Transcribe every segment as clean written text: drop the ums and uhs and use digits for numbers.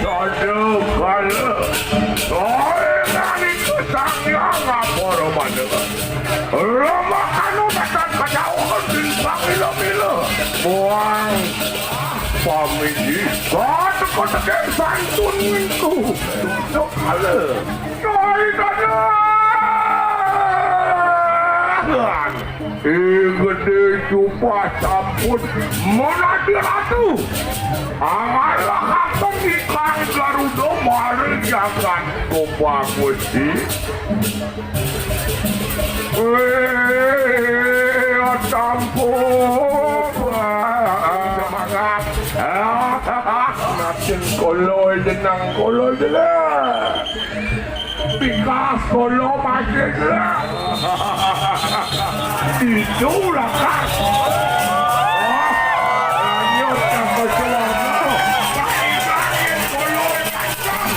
Aduh, kalau orang itu sangat ngapor mana? Lama kanu datang kejauhan di pamilo-milo. Buang pamiji, kata kata santun itu. Tuh kalau, cari kada. Gede jumpa sampun menadi ratu. Amalah kakak ikan Garuda mari jangan coba gusti. Campur semangat. Makin koloi jenang koloi jelah. Pikas koloi makin jelah. Itulah kan. Lanjut sampai selama. Baik koloi macam.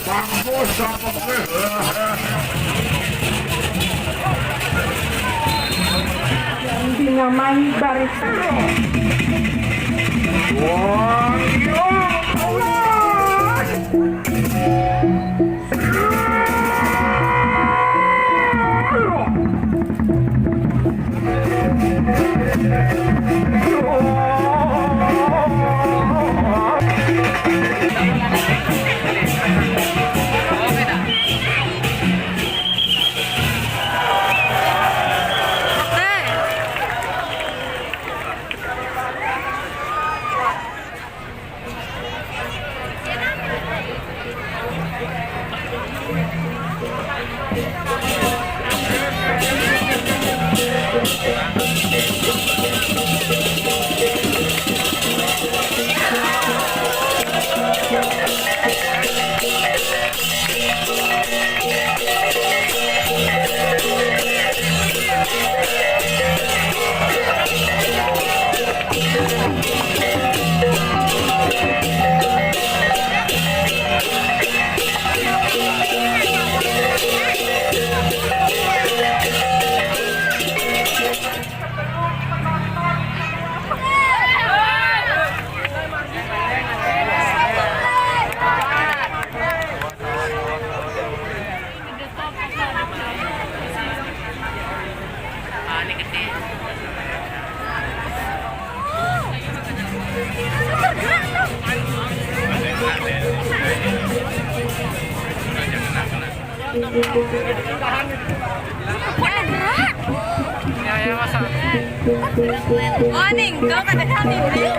Bagus sampai. Dinamai barista. Wah, yo, Morning, kau kata kami beli.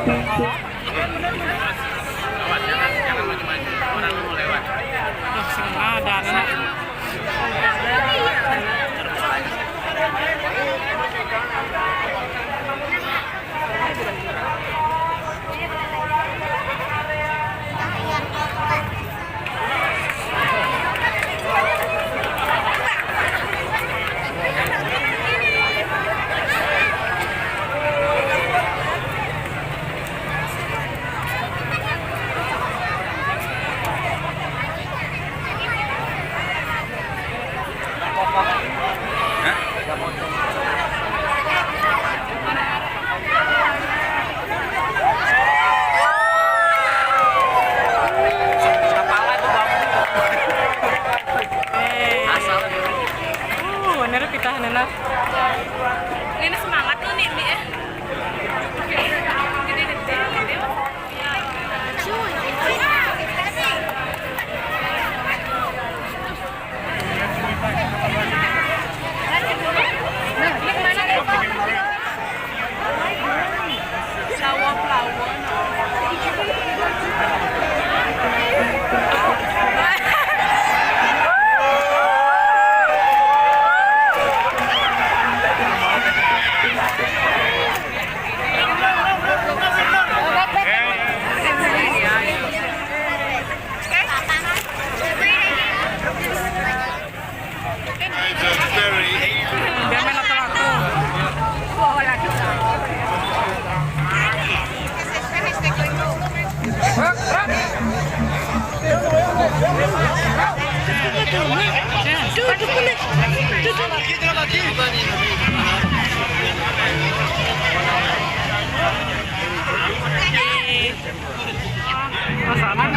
Ini semangat tuh nih, Mi. ภาษานั้น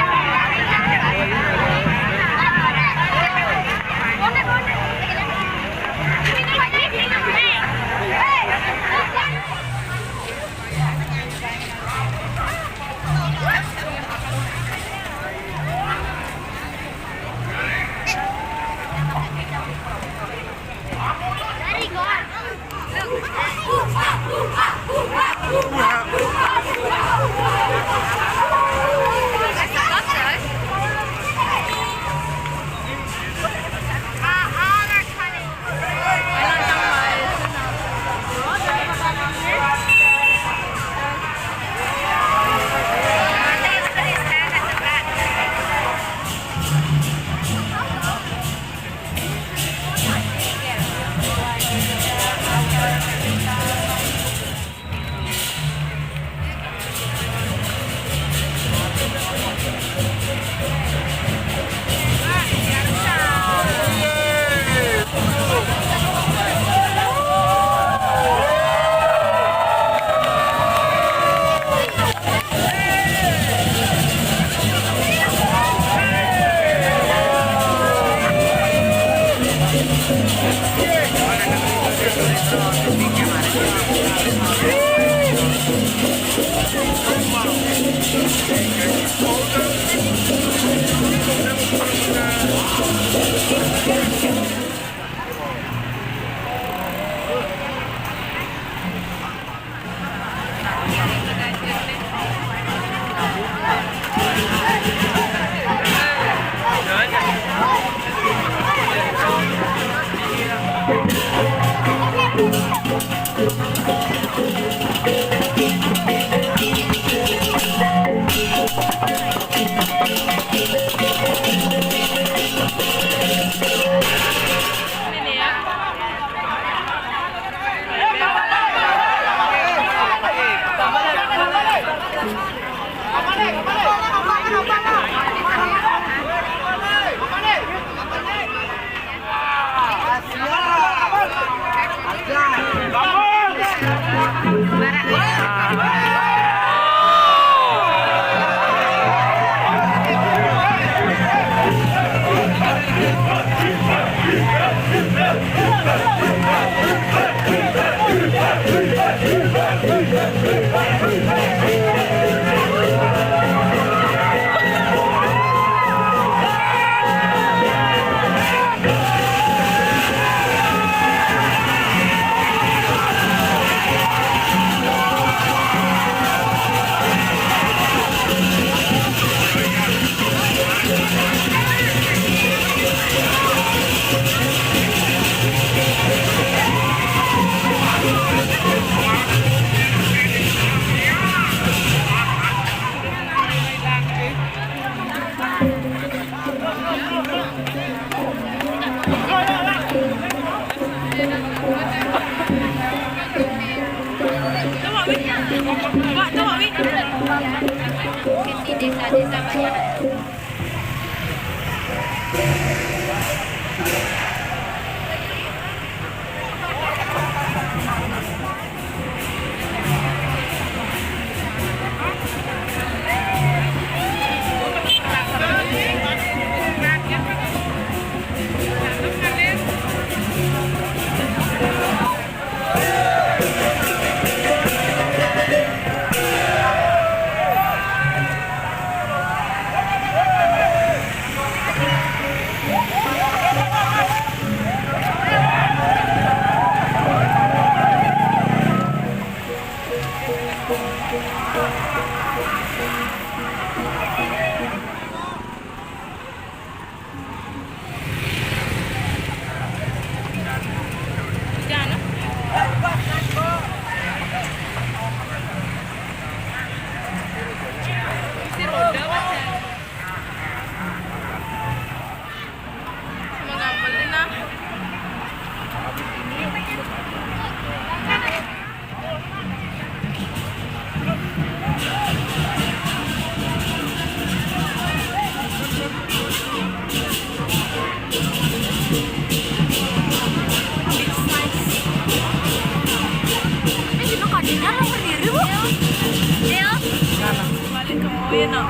yun o.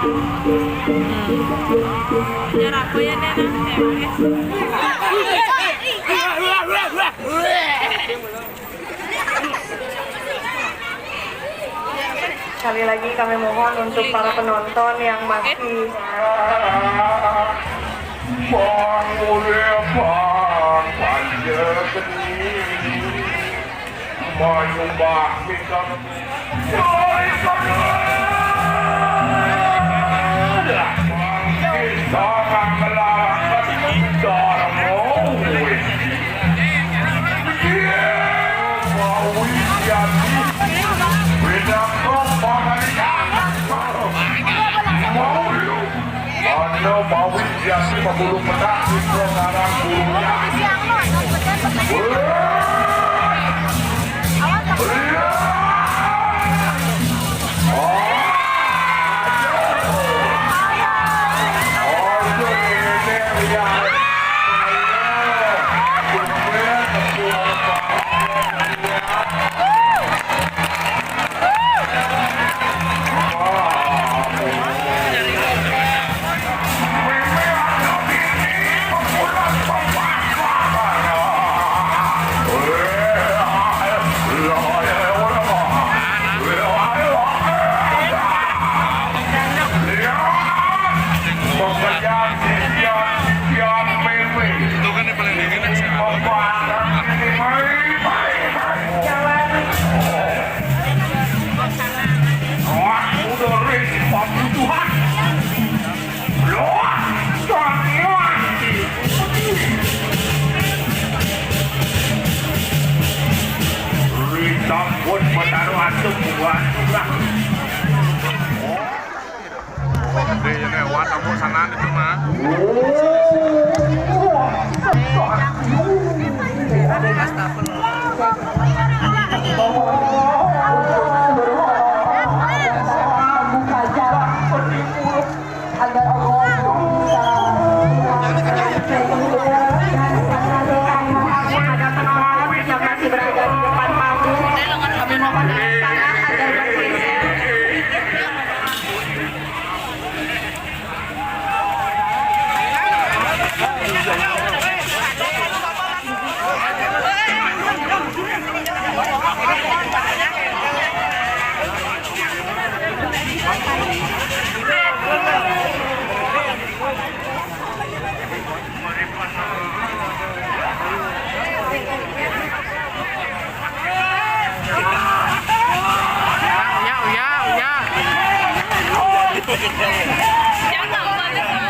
Jarap ko yan yan ang tempe. Sekali lagi kami mohon untuk para penonton yang masih Bang boleh bang panjat ini menyumbang kita kita akan melawan darmu mau jadi beda mau lu mana mau jadi pemburu pedang di sekarang burunya Takut menaruh antum buat Dia kayak wat kamu sana itu mah. agar Allah bisa masih berada di depan panggung. Kami mohon tangan agar bergeser. Jangan balik